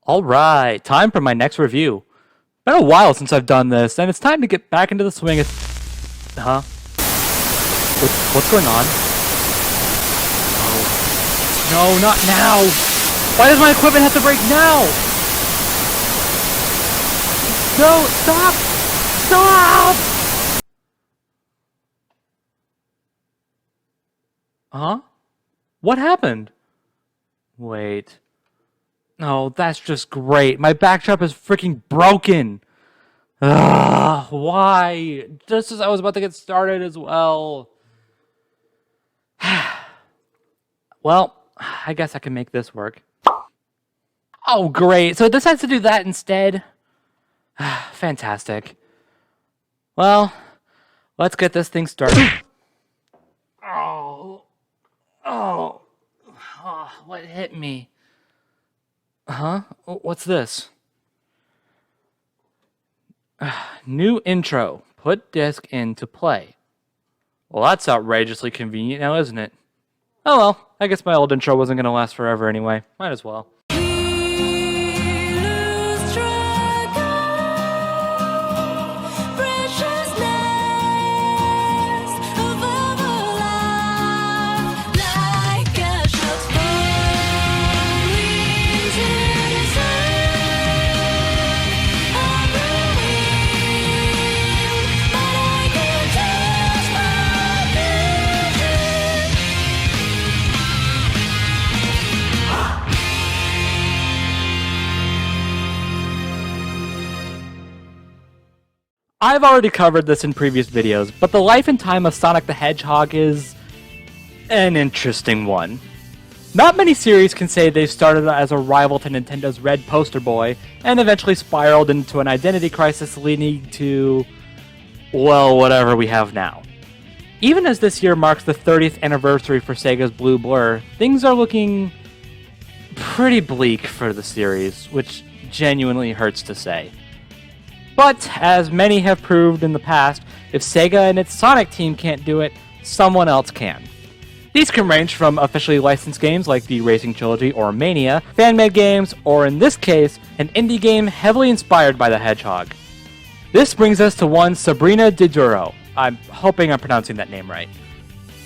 Alright, time for my next review. Been a while since I've done this, and it's time to get back into the swing of... Huh? What's going on? Oh. No, not now! Why does my equipment have to break now? No, stop! Stop! Huh? What happened? Wait... Oh, that's just great. My backdrop is freaking broken. Ugh, why? Just as I was about to get started as well. Well, I guess I can make this work. Oh, great. So it decides to do that instead. Fantastic. Well, let's get this thing started. Oh, what hit me? Huh? What's this? New intro. Put disc into play. Well, that's outrageously convenient now, isn't it? Oh well, I guess my old intro wasn't going to last forever anyway. Might as well. I've already covered this in previous videos, but the life and time of Sonic the Hedgehog is an interesting one. Not many series can say they started as a rival to Nintendo's Red Poster Boy, and eventually spiraled into an identity crisis leading to, well, whatever we have now. Even as this year marks the 30th anniversary for Sega's Blue Blur, things are looking pretty bleak for the series, which genuinely hurts to say. But, as many have proved in the past, if Sega and its Sonic team can't do it, someone else can. These can range from officially licensed games like the Racing Trilogy or Mania, fan-made games, or in this case, an indie game heavily inspired by the Hedgehog. This brings us to one Sabrina DiDuro, I'm hoping I'm pronouncing that name right,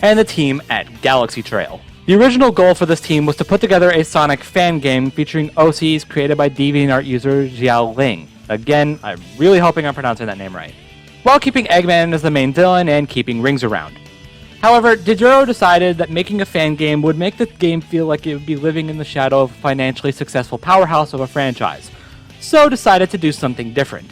and the team at GalaxyTrail. The original goal for this team was to put together a Sonic fan game featuring OCs created by DeviantArt user Xiao Ling. Again, I'm really hoping I'm pronouncing that name right. While keeping Eggman as the main villain and keeping Rings around. However, DiDuro decided that making a fan game would make the game feel like it would be living in the shadow of a financially successful powerhouse of a franchise, so decided to do something different.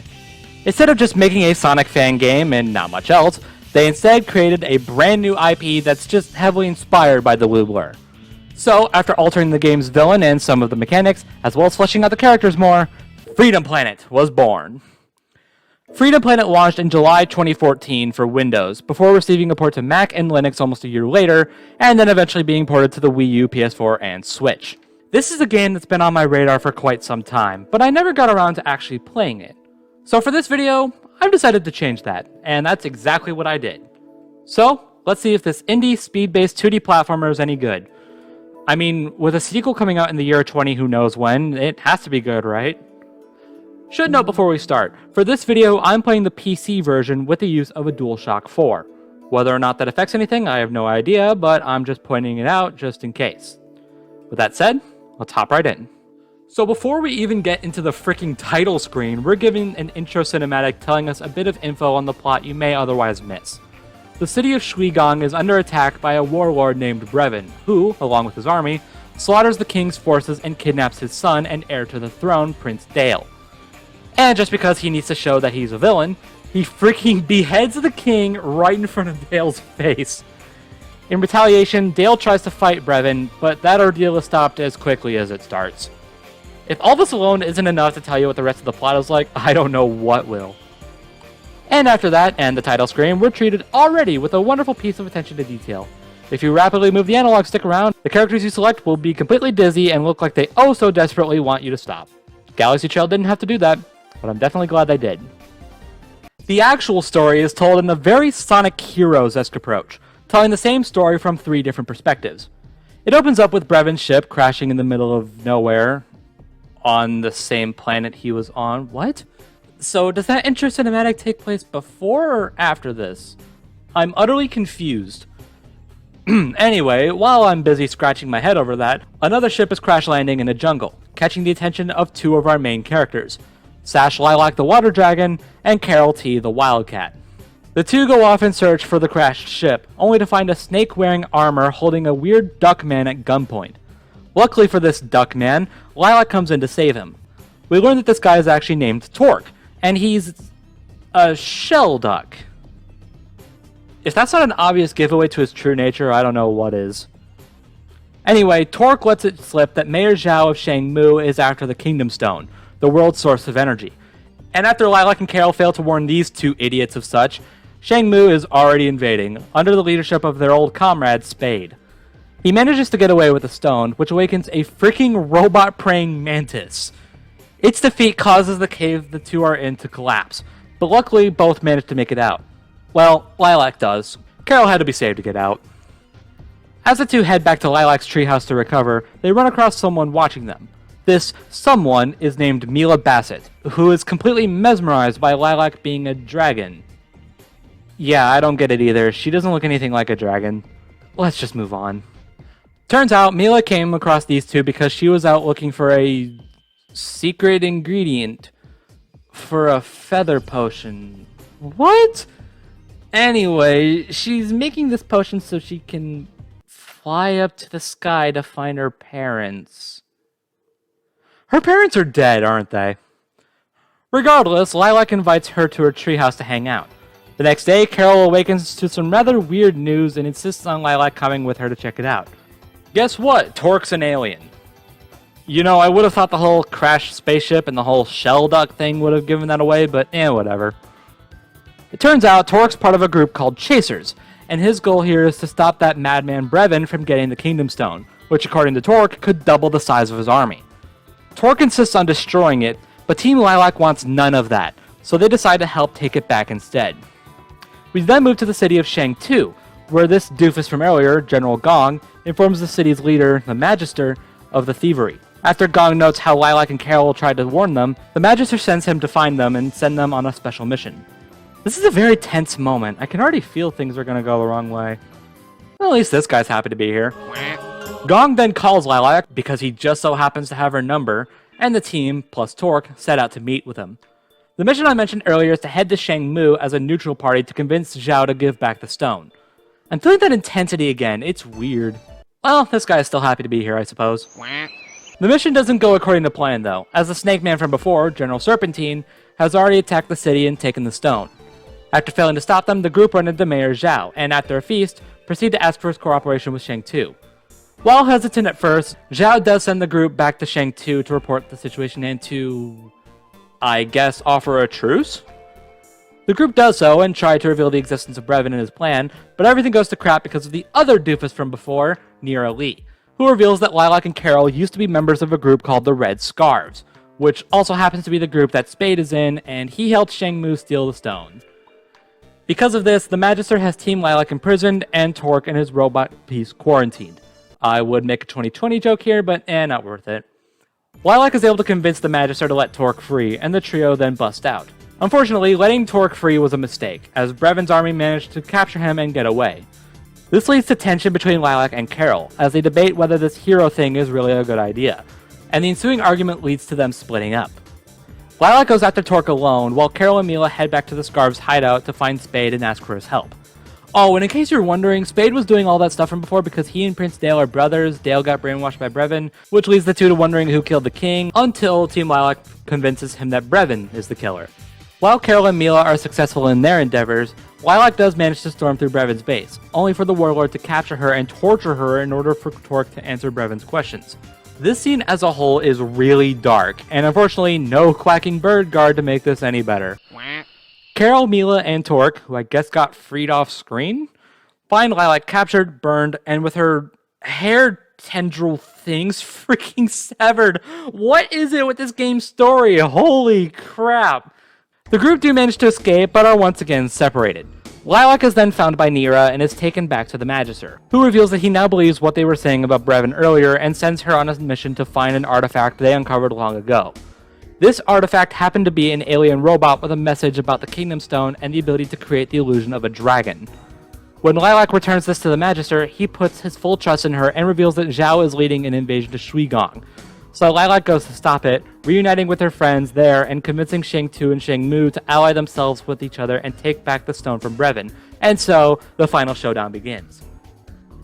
Instead of just making a Sonic fan game and not much else, they instead created a brand new IP that's just heavily inspired by the Blue Blur. So, after altering the game's villain and some of the mechanics, as well as fleshing out the characters more, Freedom Planet was born. Freedom Planet launched in July 2014 for Windows, before receiving a port to Mac and Linux almost a year later, and then eventually being ported to the Wii U, PS4, and Switch. This is a game that's been on my radar for quite some time, but I never got around to actually playing it. So for this video, I've decided to change that, and that's exactly what I did. So, let's see if this indie, speed-based 2D platformer is any good. I mean, with a sequel coming out in the year 20 who knows when, it has to be good, right? Should note before we start, for this video I'm playing the PC version with the use of a DualShock 4. Whether or not that affects anything, I have no idea, but I'm just pointing it out just in case. With that said, let's hop right in. So before we even get into the freaking title screen, we're given an intro cinematic telling us a bit of info on the plot you may otherwise miss. The city of Shuigong is under attack by a warlord named Brevin, who, along with his army, slaughters the king's forces and kidnaps his son and heir to the throne, Prince Dale. And just because he needs to show that he's a villain, he freaking beheads the king right in front of Dale's face. In retaliation, Dale tries to fight Brevin, but that ordeal is stopped as quickly as it starts. If all this alone isn't enough to tell you what the rest of the plot is like, I don't know what will. And after that, and the title screen, we're treated already with a wonderful piece of attention to detail. If you rapidly move the analog stick around, the characters you select will be completely dizzy and look like they oh so desperately want you to stop. GalaxyTrail didn't have to do that, but I'm definitely glad they did. The actual story is told in a very Sonic Heroes-esque approach, telling the same story from 3 different perspectives. It opens up with Brevin's ship crashing in the middle of nowhere, on the same planet he was on. What? So does that intro cinematic take place before or after this? I'm utterly confused. Anyway, while I'm busy scratching my head over that, another ship is crash landing in a jungle, catching the attention of two of our main characters, Sash Lilac the Water Dragon and Carol T the Wildcat. The two go off in search for the crashed ship, only to find a snake-wearing armor holding a weird duck man at gunpoint. Luckily for this duck man, Lilac comes in to save him. We learn that this guy is actually named Torque, and he's a shell duck. If that's not an obvious giveaway to his true nature, I don't know what is. Anyway, Torque lets it slip that Mayor Zhao of Shangmu is after the Kingdom Stone, the world's source of energy. And after Lilac and Carol fail to warn these two idiots of such, Shangmu is already invading, under the leadership of their old comrade, Spade. He manages to get away with the stone, which awakens a freaking robot-praying mantis. Its defeat causes the cave the two are in to collapse, but luckily both manage to make it out. Well, Lilac does. Carol had to be saved to get out. As the two head back to Lilac's treehouse to recover, they run across someone watching them. This someone is named Milla Bassett, who is completely mesmerized by Lilac being a dragon. Yeah, I don't get it either. She doesn't look anything like a dragon. Let's just move on. Turns out Milla came across these two because she was out looking for a secret ingredient for a feather potion. What? Anyway, she's making this potion so she can fly up to the sky to find her parents. Her parents are dead, aren't they? Regardless, Lilac invites her to her treehouse to hang out. The next day, Carol awakens to some rather weird news and insists on Lilac coming with her to check it out. Guess what? Torque's an alien. You know, I would have thought the whole crashed spaceship and the whole shell duck thing would have given that away, but whatever. It turns out Torque's part of a group called Chasers, and his goal here is to stop that madman Brevin from getting the Kingdom Stone, which according to Torque could double the size of his army. Torque insists on destroying it, but Team Lilac wants none of that, so they decide to help take it back instead. We then move to the city of Shangtu, where this doofus from earlier, General Gong, informs the city's leader, the Magister, of the thievery. After Gong notes how Lilac and Carol tried to warn them, the Magister sends him to find them and send them on a special mission. This is a very tense moment. I can already feel things are going to go the wrong way. Well, at least this guy's happy to be here. Gong then calls Lilac because he just so happens to have her number, and the team, plus Torque, set out to meet with him. The mission I mentioned earlier is to head to Shangmu as a neutral party to convince Zhao to give back the stone. I'm feeling that intensity again. It's weird. Well, this guy is still happy to be here, I suppose. The mission doesn't go according to plan, though, as the Snake Man from before, General Serpentine, has already attacked the city and taken the stone. After failing to stop them, the group run into Mayor Zhao, and at their feast, proceed to ask for his cooperation with Shangtu. While hesitant at first, Zhao does send the group back to Shangtu to report the situation and to, I guess, offer a truce? The group does so and try to reveal the existence of Brevin and his plan, but everything goes to crap because of the other doofus from before, Nero Lee, who reveals that Lilac and Carol used to be members of a group called the Red Scarves, which also happens to be the group that Spade is in, and he helped Shangmu steal the stone. Because of this, the Magister has Team Lilac imprisoned and Torque and his robot piece quarantined. I would make a 2020 joke here, but not worth it. Lilac is able to convince the Magister to let Torque free, and the trio then bust out. Unfortunately, letting Torque free was a mistake, as Brevin's army managed to capture him and get away. This leads to tension between Lilac and Carol, as they debate whether this hero thing is really a good idea, and the ensuing argument leads to them splitting up. Lilac goes after Torque alone, while Carol and Milla head back to the Scarves' hideout to find Spade and ask for his help. Oh, and in case you're wondering, Spade was doing all that stuff from before because he and Prince Dale are brothers. Dale got brainwashed by Brevin, which leads the two to wondering who killed the king, until Team Lilac convinces him that Brevin is the killer. While Carol and Milla are successful in their endeavors, Lilac does manage to storm through Brevin's base, only for the warlord to capture her and torture her in order for Torque to answer Brevin's questions. This scene as a whole is really dark, and unfortunately no quacking bird guard to make this any better. Carol, Milla, and Torque, who I guess got freed off screen, find Lilac captured, burned, and with her hair tendril things freaking severed. What is it with this game's story? Holy crap. The group do manage to escape, but are once again separated. Lilac is then found by Nero and is taken back to the Magister, who reveals that he now believes what they were saying about Brevin earlier and sends her on a mission to find an artifact they uncovered long ago. This artifact happened to be an alien robot with a message about the Kingdom Stone and the ability to create the illusion of a dragon. When Lilac returns this to the Magister, he puts his full trust in her and reveals that Zhao is leading an invasion to Shuigong. So Lilac goes to stop it, reuniting with her friends there and convincing Shang Tu and Shang Mu to ally themselves with each other and take back the stone from Brevin. And so, the final showdown begins.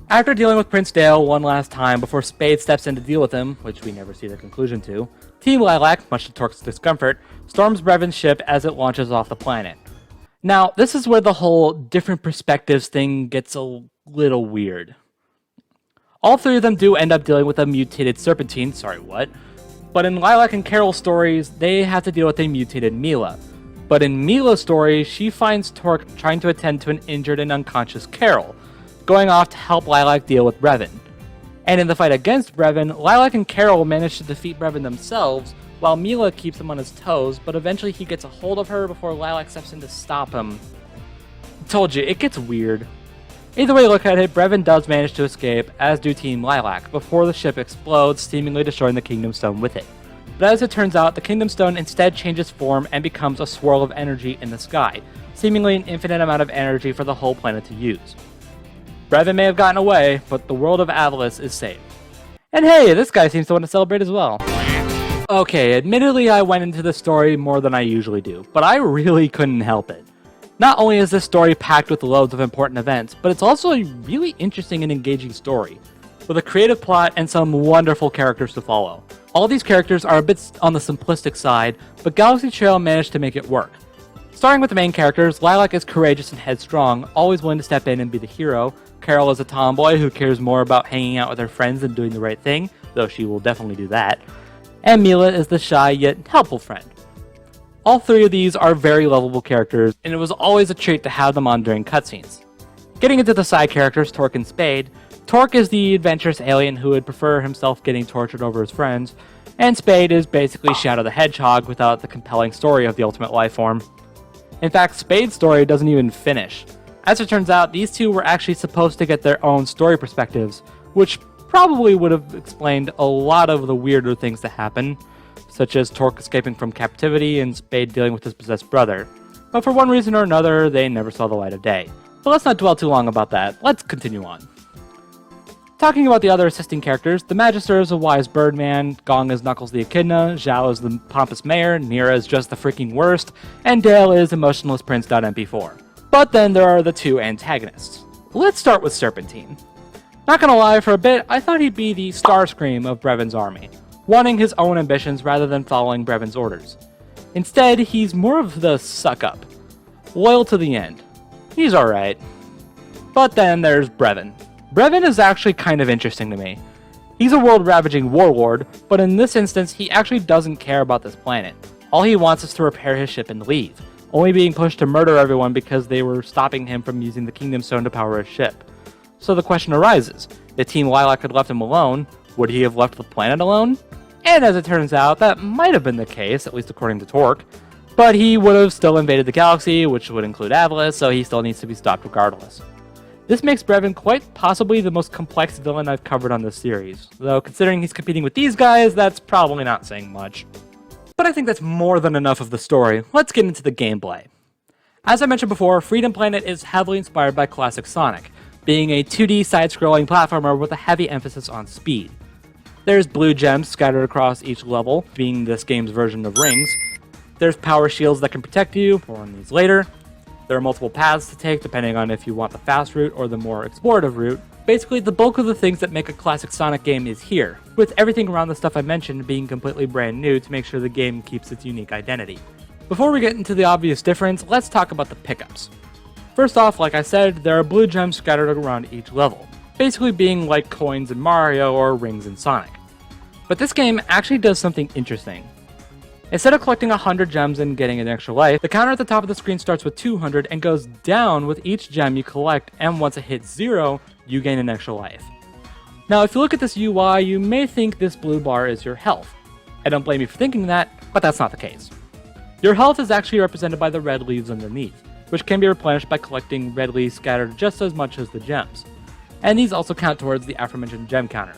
After dealing with Prince Dale one last time before Spade steps in to deal with him, which we never see the conclusion to, Team Lilac, much to Torque's discomfort, storms Brevin's ship as it launches off the planet. Now, this is where the whole different perspectives thing gets a little weird. All three of them do end up dealing with a mutated Serpentine, but in Lilac and Carol's stories, they have to deal with a mutated Milla. But in Milla's story, she finds Torque trying to attend to an injured and unconscious Carol, going off to help Lilac deal with Brevin. And in the fight against Brevin, Lilac and Carol manage to defeat Brevin themselves, while Milla keeps him on his toes, but eventually he gets a hold of her before Lilac steps in to stop him. Told you, it gets weird. Either way you look at it, Brevin does manage to escape, as do Team Lilac, before the ship explodes, seemingly destroying the Kingdom Stone with it. But as it turns out, the Kingdom Stone instead changes form and becomes a swirl of energy in the sky, seemingly an infinite amount of energy for the whole planet to use. Brevin may have gotten away, but the world of Avalice is saved. And hey, this guy seems to want to celebrate as well. Okay, admittedly I went into this story more than I usually do, but I really couldn't help it. Not only is this story packed with loads of important events, but it's also a really interesting and engaging story, with a creative plot and some wonderful characters to follow. All these characters are a bit on the simplistic side, but GalaxyTrail managed to make it work. Starting with the main characters, Lilac is courageous and headstrong, always willing to step in and be the hero. Carol is a tomboy who cares more about hanging out with her friends than doing the right thing, though she will definitely do that. And Milla is the shy yet helpful friend. All three of these are very lovable characters, and it was always a treat to have them on during cutscenes. Getting into the side characters, Torque and Spade, Torque is the adventurous alien who would prefer himself getting tortured over his friends, and Spade is basically Shadow the Hedgehog without the compelling story of the ultimate life form. In fact, Spade's story doesn't even finish. As it turns out, these two were actually supposed to get their own story perspectives, which probably would have explained a lot of the weirder things that happen, such as Torque escaping from captivity and Spade dealing with his possessed brother. But for one reason or another, they never saw the light of day. But let's not dwell too long about that. Let's continue on. Talking about the other assisting characters, the Magister is a wise birdman, Gong is Knuckles the Echidna, Zhao is the pompous mayor, Nero is just the freaking worst, and Dale is emotionless prince.mp4. But then there are the two antagonists. Let's start with Serpentine. Not gonna lie, for a bit, I thought he'd be the Starscream of Brevin's army, wanting his own ambitions rather than following Brevin's orders. Instead, he's more of the suck-up, loyal to the end. He's alright. But then there's Brevin. Brevin is actually kind of interesting to me. He's a world-ravaging warlord, but in this instance, he actually doesn't care about this planet. All he wants is to repair his ship and leave, only being pushed to murder everyone because they were stopping him from using the Kingdom Stone to power his ship. So the question arises, if Team Lilac had left him alone, would he have left the planet alone? And as it turns out, that might have been the case, at least according to Torque, but he would have still invaded the galaxy, which would include Avalice, so he still needs to be stopped regardless. This makes Brevin quite possibly the most complex villain I've covered on this series, though considering he's competing with these guys, that's probably not saying much. But I think that's more than enough of the story. Let's get into the gameplay. As I mentioned before, Freedom Planet is heavily inspired by classic Sonic, being a 2D side-scrolling platformer with a heavy emphasis on speed. There's blue gems scattered across each level, being this game's version of rings. There's power shields that can protect you, more on these later. There are multiple paths to take depending on if you want the fast route or the more explorative route. Basically, the bulk of the things that make a classic Sonic game is here, with everything around the stuff I mentioned being completely brand new to make sure the game keeps its unique identity. Before we get into the obvious difference, let's talk about the pickups. First off, like I said, there are blue gems scattered around each level, basically being like coins in Mario or rings in Sonic. But this game actually does something interesting. Instead of collecting 100 gems and getting an extra life, the counter at the top of the screen starts with 200 and goes down with each gem you collect, and once it hits 0, you gain an extra life. Now, if you look at this UI, you may think this blue bar is your health. I don't blame you for thinking that, but that's not the case. Your health is actually represented by the red leaves underneath, which can be replenished by collecting readily scattered just as much as the gems. And these also count towards the aforementioned gem counter.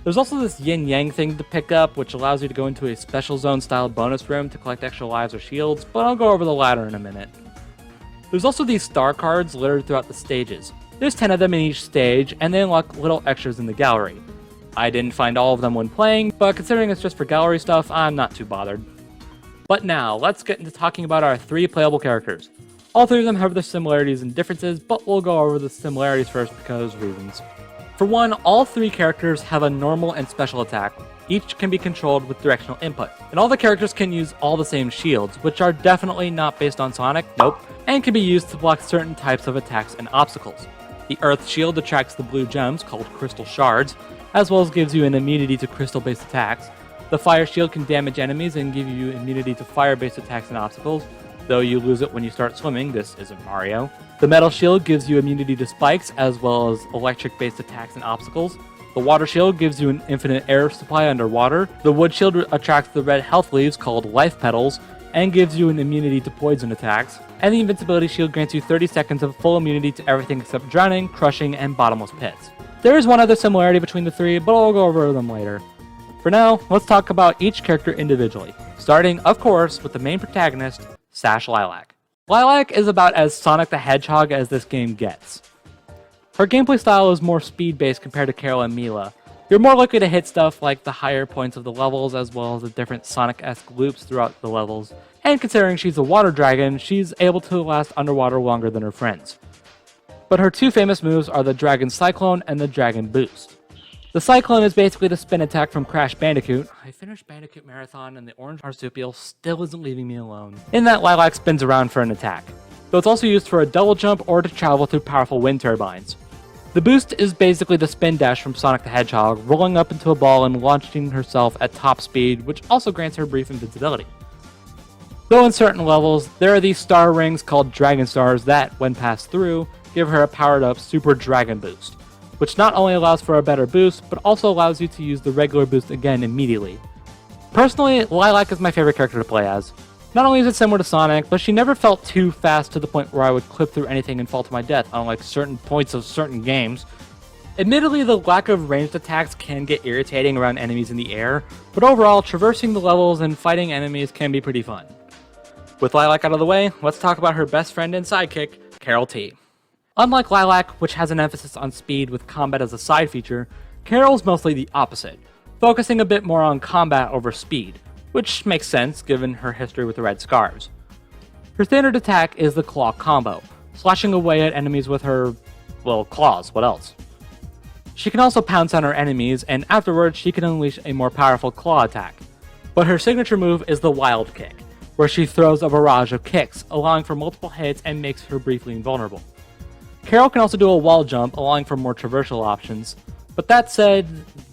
There's also this yin-yang thing to pick up, which allows you to go into a special zone style bonus room to collect extra lives or shields, but I'll go over the latter in a minute. There's also these star cards littered throughout the stages. There's 10 of them in each stage, and they unlock little extras in the gallery. I didn't find all of them when playing, but considering it's just for gallery stuff, I'm not too bothered. But now, let's get into talking about our 3 playable characters. All 3 of them have their similarities and differences, but we'll go over the similarities first because reasons. For one, all 3 characters have a normal and special attack. Each can be controlled with directional input. And all the characters can use all the same shields, which are definitely not based on Sonic, nope, and can be used to block certain types of attacks and obstacles. The Earth Shield attracts the blue gems, called Crystal Shards, as well as gives you an immunity to crystal-based attacks. The Fire Shield can damage enemies and give you immunity to fire-based attacks and obstacles, though you lose it when you start swimming, this isn't Mario. The Metal Shield gives you immunity to spikes, as well as electric-based attacks and obstacles. The Water Shield gives you an infinite air supply underwater. The Wood Shield attracts the red health leaves, called Life Petals, and gives you an immunity to poison attacks. And the Invincibility Shield grants you 30 seconds of full immunity to everything except drowning, crushing, and bottomless pits. There is one other similarity between the 3, but I'll go over them later. For now, let's talk about each character individually, starting, of course, with the main protagonist, Sash Lilac. Lilac is about as Sonic the Hedgehog as this game gets. Her gameplay style is more speed-based compared to Carol and Milla. You're more likely to hit stuff like the higher points of the levels, as well as the different Sonic-esque loops throughout the levels. And considering she's a water dragon, she's able to last underwater longer than her friends. But her 2 famous moves are the Dragon Cyclone and the Dragon Boost. The Cyclone is basically the spin attack from Crash Bandicoot. I finished Bandicoot Marathon and the orange marsupial still isn't leaving me alone. In that, Lilac spins around for an attack, though it's also used for a double jump or to travel through powerful wind turbines. The boost is basically the spin dash from Sonic the Hedgehog, rolling up into a ball and launching herself at top speed, which also grants her brief invincibility. Though in certain levels, there are these star rings called Dragon Stars that, when passed through, give her a powered up Super Dragon Boost, which not only allows for a better boost, but also allows you to use the regular boost again immediately. Personally, Lilac is my favorite character to play as. Not only is it similar to Sonic, but she never felt too fast to the point where I would clip through anything and fall to my death, unlike certain points of certain games. Admittedly, the lack of ranged attacks can get irritating around enemies in the air, but overall, traversing the levels and fighting enemies can be pretty fun. With Lilac out of the way, let's talk about her best friend and sidekick, Carol T. Unlike Lilac, which has an emphasis on speed with combat as a side feature, Carol's mostly the opposite, focusing a bit more on combat over speed, which makes sense given her history with the red scarves. Her standard attack is the Claw combo, slashing away at enemies with her, well, claws, what else? She can also pounce on her enemies, and afterwards she can unleash a more powerful claw attack. But her signature move is the Wild Kick, where she throws a barrage of kicks, allowing for multiple hits and makes her briefly invulnerable. Carol can also do a wall jump, allowing for more traversal options, but that said,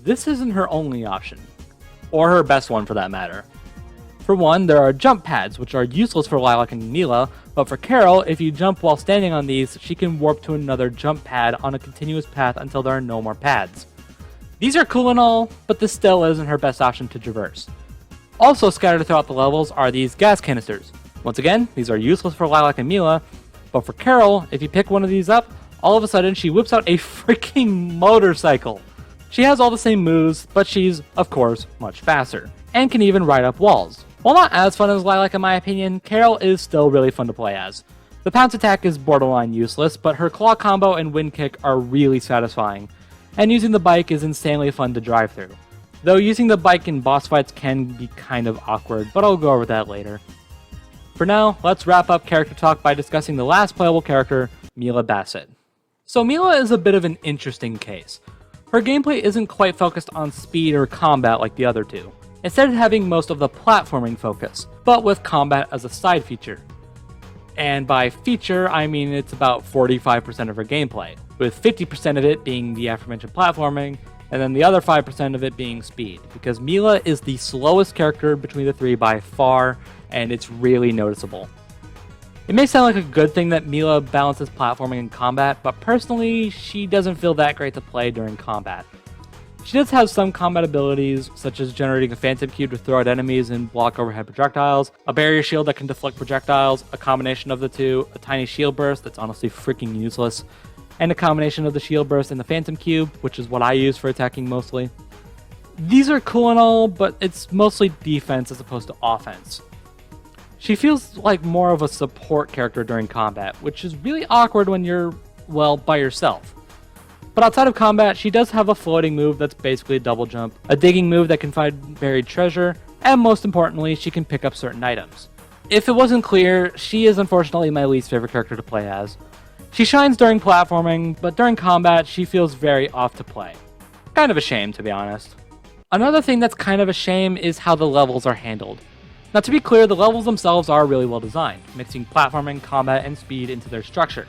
this isn't her only option. Or her best one for that matter. For one, there are jump pads, which are useless for Lilac and Milla, but for Carol, if you jump while standing on these, she can warp to another jump pad on a continuous path until there are no more pads. These are cool and all, but this still isn't her best option to traverse. Also scattered throughout the levels are these gas canisters. Once again, these are useless for Lilac and Milla, but for Carol, if you pick one of these up, all of a sudden she whips out a freaking motorcycle. She has all the same moves, but she's, of course, much faster, and can even ride up walls. While not as fun as Lilac in my opinion, Carol is still really fun to play as. The pounce attack is borderline useless, but her claw combo and wind kick are really satisfying, and using the bike is insanely fun to drive through. Though using the bike in boss fights can be kind of awkward, but I'll go over that later. For now, let's wrap up character talk by discussing the last playable character, Milla Bassett. So Milla is a bit of an interesting case. Her gameplay isn't quite focused on speed or combat like the other two, instead having most of the platforming focus, but with combat as a side feature. And by feature, I mean it's about 45% of her gameplay, with 50% of it being the aforementioned platforming, and then the other 5% of it being speed, because Milla is the slowest character between the 3 by far, and it's really noticeable. It may sound like a good thing that Milla balances platforming and combat, but personally, she doesn't feel that great to play during combat. She does have some combat abilities, such as generating a phantom cube to throw at enemies and block overhead projectiles, a barrier shield that can deflect projectiles, a combination of the two, a tiny shield burst that's honestly freaking useless, and a combination of the shield burst and the phantom cube, which is what I use for attacking mostly. These are cool and all, but it's mostly defense as opposed to offense. She feels like more of a support character during combat, which is really awkward when you're, well, by yourself. But outside of combat, she does have a floating move that's basically a double jump, a digging move that can find buried treasure, and most importantly, she can pick up certain items. If it wasn't clear, she is unfortunately my least favorite character to play as. She shines during platforming, but during combat, she feels very off to play. Kind of a shame, to be honest. Another thing that's kind of a shame is how the levels are handled. Now, to be clear, the levels themselves are really well designed, mixing platforming, combat, and speed into their structure.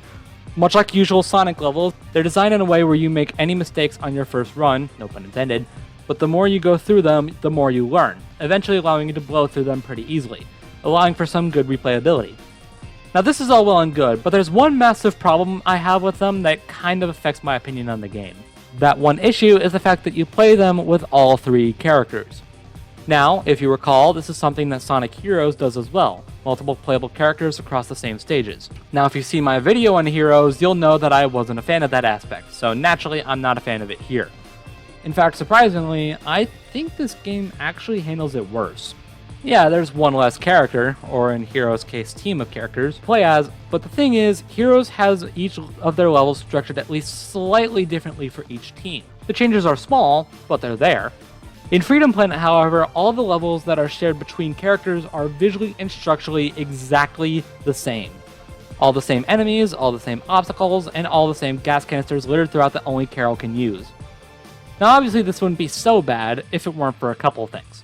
Much like usual Sonic levels, they're designed in a way where you make any mistakes on your first run, no pun intended, but the more you go through them, the more you learn, eventually allowing you to blow through them pretty easily, allowing for some good replayability. Now this is all well and good, but there's one massive problem I have with them that kind of affects my opinion on the game. That one issue is the fact that you play them with all three characters. Now, if you recall, this is something that Sonic Heroes does as well, multiple playable characters across the same stages. Now, if you see my video on Heroes, you'll know that I wasn't a fan of that aspect, so naturally I'm not a fan of it here. In fact, surprisingly, I think this game actually handles it worse. Yeah, there's one less character, or in Heroes' case, team of characters, to play as, but the thing is, Heroes has each of their levels structured at least slightly differently for each team. The changes are small, but they're there. In Freedom Planet, however, all the levels that are shared between characters are visually and structurally exactly the same. All the same enemies, all the same obstacles, and all the same gas canisters littered throughout that only Carol can use. Now obviously this wouldn't be so bad if it weren't for a couple of things.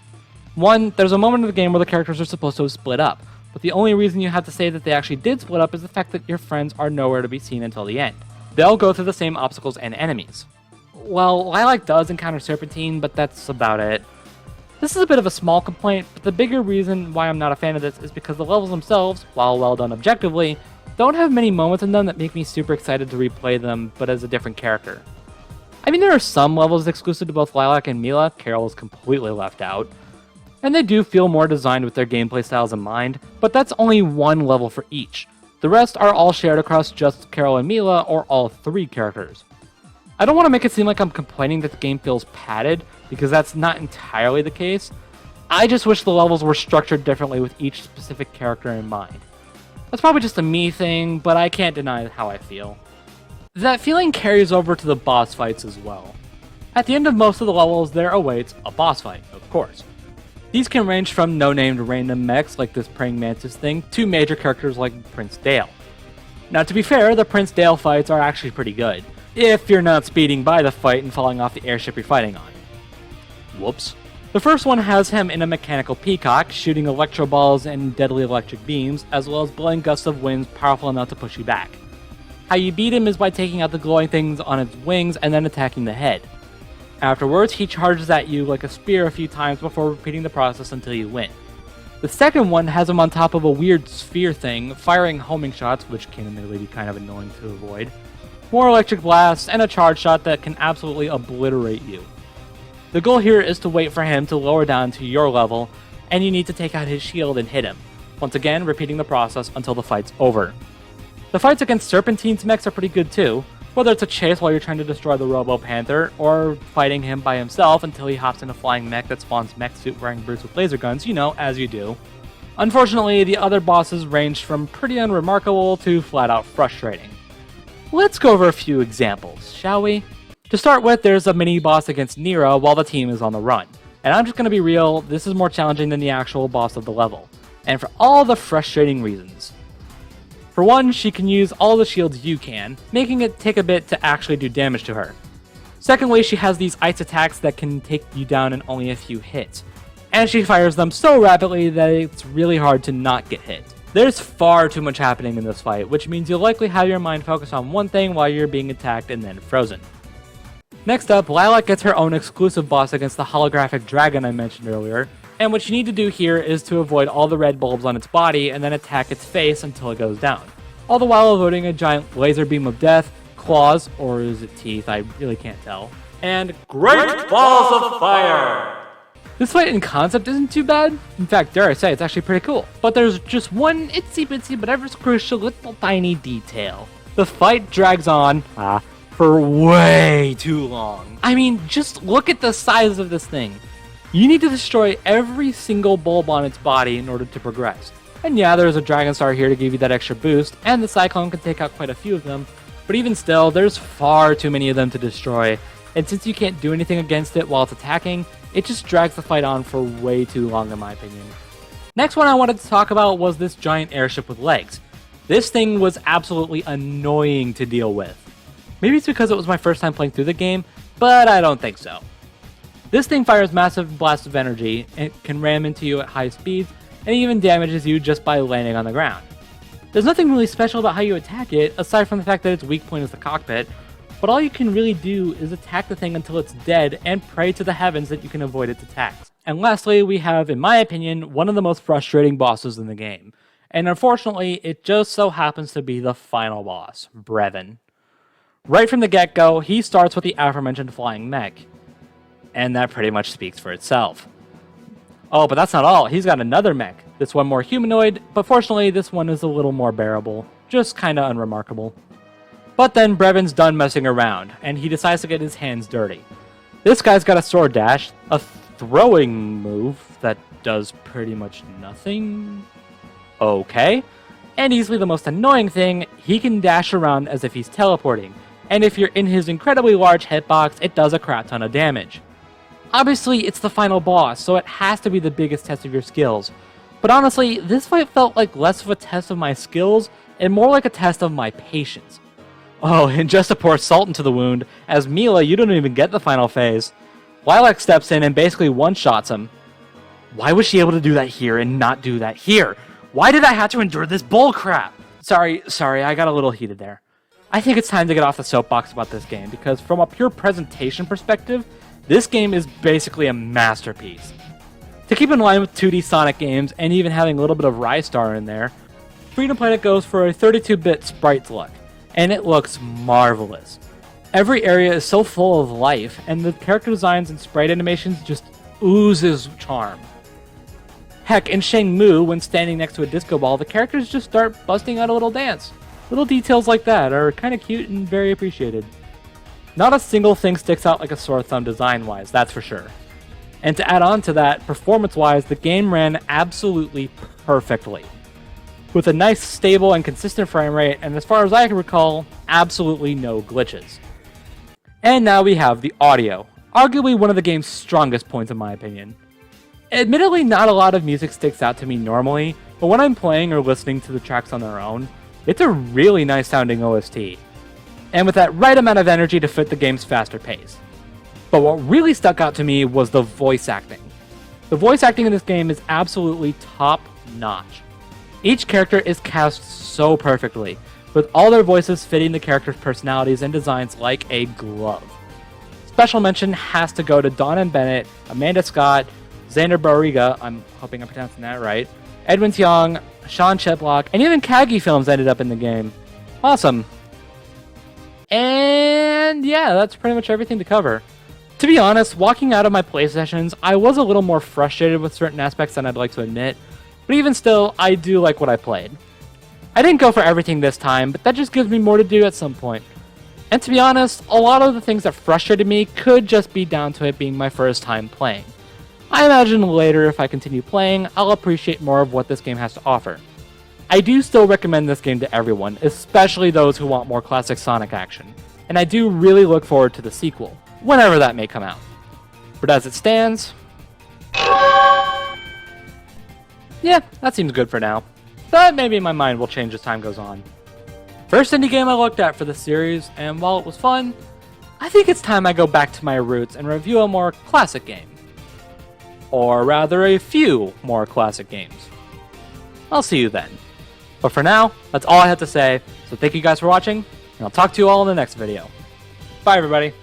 One, there's a moment in the game where the characters are supposed to have split up, but the only reason you have to say that they actually did split up is the fact that your friends are nowhere to be seen until the end. They all go through the same obstacles and enemies. Well, Lilac does encounter Serpentine, but that's about it. This is a bit of a small complaint, but the bigger reason why I'm not a fan of this is because the levels themselves, while well done objectively, don't have many moments in them that make me super excited to replay them, but as a different character. I mean, there are some levels exclusive to both Lilac and Milla. Carol is completely left out. And they do feel more designed with their gameplay styles in mind, but that's only one level for each. The rest are all shared across just Carol and Milla, or all three characters. I don't want to make it seem like I'm complaining that the game feels padded, because that's not entirely the case. I just wish the levels were structured differently with each specific character in mind. That's probably just a me thing, but I can't deny how I feel. That feeling carries over to the boss fights as well. At the end of most of the levels, there awaits a boss fight, of course. These can range from no-named random mechs like this praying mantis thing, to major characters like Prince Dale. Now to be fair, the Prince Dale fights are actually pretty good, if you're not speeding by the fight and falling off the airship you're fighting on. Whoops. The first one has him in a mechanical peacock, shooting electro balls and deadly electric beams, as well as blowing gusts of winds powerful enough to push you back. How you beat him is by taking out the glowing things on its wings and then attacking the head. Afterwards, he charges at you like a spear a few times before repeating the process until you win. The second one has him on top of a weird sphere thing, firing homing shots, which can admittedly be kind of annoying to avoid, more electric blasts, and a charge shot that can absolutely obliterate you. The goal here is to wait for him to lower down to your level, and you need to take out his shield and hit him, once again repeating the process until the fight's over. The fights against Serpentine's mechs are pretty good too, whether it's a chase while you're trying to destroy the Robo Panther, or fighting him by himself until he hops in a flying mech that spawns mech suit wearing brutes with laser guns, you know, as you do. Unfortunately, the other bosses ranged from pretty unremarkable to flat out frustrating. Let's go over a few examples, shall we? To start with, there's a mini-boss against Nero while the team is on the run. And I'm just going to be real, this is more challenging than the actual boss of the level. And for all the frustrating reasons. For one, she can use all the shields you can, making it take a bit to actually do damage to her. Secondly, she has these ice attacks that can take you down in only a few hits. And she fires them so rapidly that it's really hard to not get hit. There's far too much happening in this fight, which means you'll likely have your mind focused on one thing while you're being attacked and then frozen. Next up, Lilac gets her own exclusive boss against the Holographic Dragon I mentioned earlier, and what you need to do here is to avoid all the red bulbs on its body and then attack its face until it goes down. All the while avoiding a giant laser beam of death, claws, or is it teeth, I really can't tell, and Great Balls of Fire! This fight in concept isn't too bad. In fact, dare I say, it's actually pretty cool. But there's just one itsy bitsy but ever so crucial little tiny detail. The fight drags on for way too long. I mean, just look at the size of this thing. You need to destroy every single bulb on its body in order to progress. And yeah, there's a Dragon Star here to give you that extra boost, and the Cyclone can take out quite a few of them, but even still, there's far too many of them to destroy, and since you can't do anything against it while it's attacking, it just drags the fight on for way too long in my opinion. Next one I wanted to talk about was this giant airship with legs. This thing was absolutely annoying to deal with. Maybe it's because it was my first time playing through the game, but I don't think so. This thing fires massive blasts of energy, it can ram into you at high speeds, and even damages you just by landing on the ground. There's nothing really special about how you attack it, aside from the fact that its weak point is the cockpit, but all you can really do is attack the thing until it's dead and pray to the heavens that you can avoid its attacks. And lastly, we have, in my opinion, one of the most frustrating bosses in the game. And unfortunately, it just so happens to be the final boss, Brevin. Right from the get-go, he starts with the aforementioned flying mech. And that pretty much speaks for itself. Oh, but that's not all. He's got another mech. This one more humanoid, but fortunately this one is a little more bearable. Just kinda unremarkable. But then Brevin's done messing around, and he decides to get his hands dirty. This guy's got a sword dash, a throwing move that does pretty much nothing. Okay. And easily the most annoying thing, he can dash around as if he's teleporting. And if you're in his incredibly large hitbox, it does a crap ton of damage. Obviously, it's the final boss, so it has to be the biggest test of your skills. But honestly, this fight felt like less of a test of my skills, and more like a test of my patience. Oh, and just to pour salt into the wound, as Milla, you don't even get the final phase. Lilac steps in and basically one-shots him. Why was she able to do that here and not do that here? Why did I have to endure this bullcrap? Sorry, I got a little heated there. I think it's time to get off the soapbox about this game, because from a pure presentation perspective, this game is basically a masterpiece. To keep in line with 2D Sonic games, and even having a little bit of Rystar in there, Freedom Planet goes for a 32-bit sprite look, and it looks marvelous. Every area is so full of life, and the character designs and sprite animations just oozes charm. Heck, in Shenmue, when standing next to a disco ball, the characters just start busting out a little dance. Little details like that are kinda cute and very appreciated. Not a single thing sticks out like a sore thumb design-wise, that's for sure. And to add on to that, performance-wise, the game ran absolutely perfectly. With a nice, stable, and consistent frame rate, and as far as I can recall, absolutely no glitches. And now we have the audio, arguably one of the game's strongest points in my opinion. Admittedly, not a lot of music sticks out to me normally, but when I'm playing or listening to the tracks on their own, it's a really nice sounding OST. And with that right amount of energy to fit the game's faster pace. But what really stuck out to me was the voice acting. The voice acting in this game is absolutely top-notch. Each character is cast so perfectly, with all their voices fitting the characters' personalities and designs like a glove. Special mention has to go to Dawn and Bennett, Amanda Scott, Xander Barriga, I'm hoping I'm pronouncing that right, Edwin Tiong, Sean Chiplock, and even Kagi Films ended up in the game. Awesome. And yeah, that's pretty much everything to cover. To be honest, walking out of my play sessions, I was a little more frustrated with certain aspects than I'd like to admit, but even still, I do like what I played. I didn't go for everything this time, but that just gives me more to do at some point. And to be honest, a lot of the things that frustrated me could just be down to it being my first time playing. I imagine later, if I continue playing, I'll appreciate more of what this game has to offer. I do still recommend this game to everyone, especially those who want more classic Sonic action, and I do really look forward to the sequel, whenever that may come out. But as it stands, yeah, that seems good for now, but maybe my mind will change as time goes on. First indie game I looked at for the series, and while it was fun, I think it's time I go back to my roots and review a more classic game. Or rather, a few more classic games. I'll see you then. But for now, that's all I have to say, so thank you guys for watching, and I'll talk to you all in the next video. Bye everybody!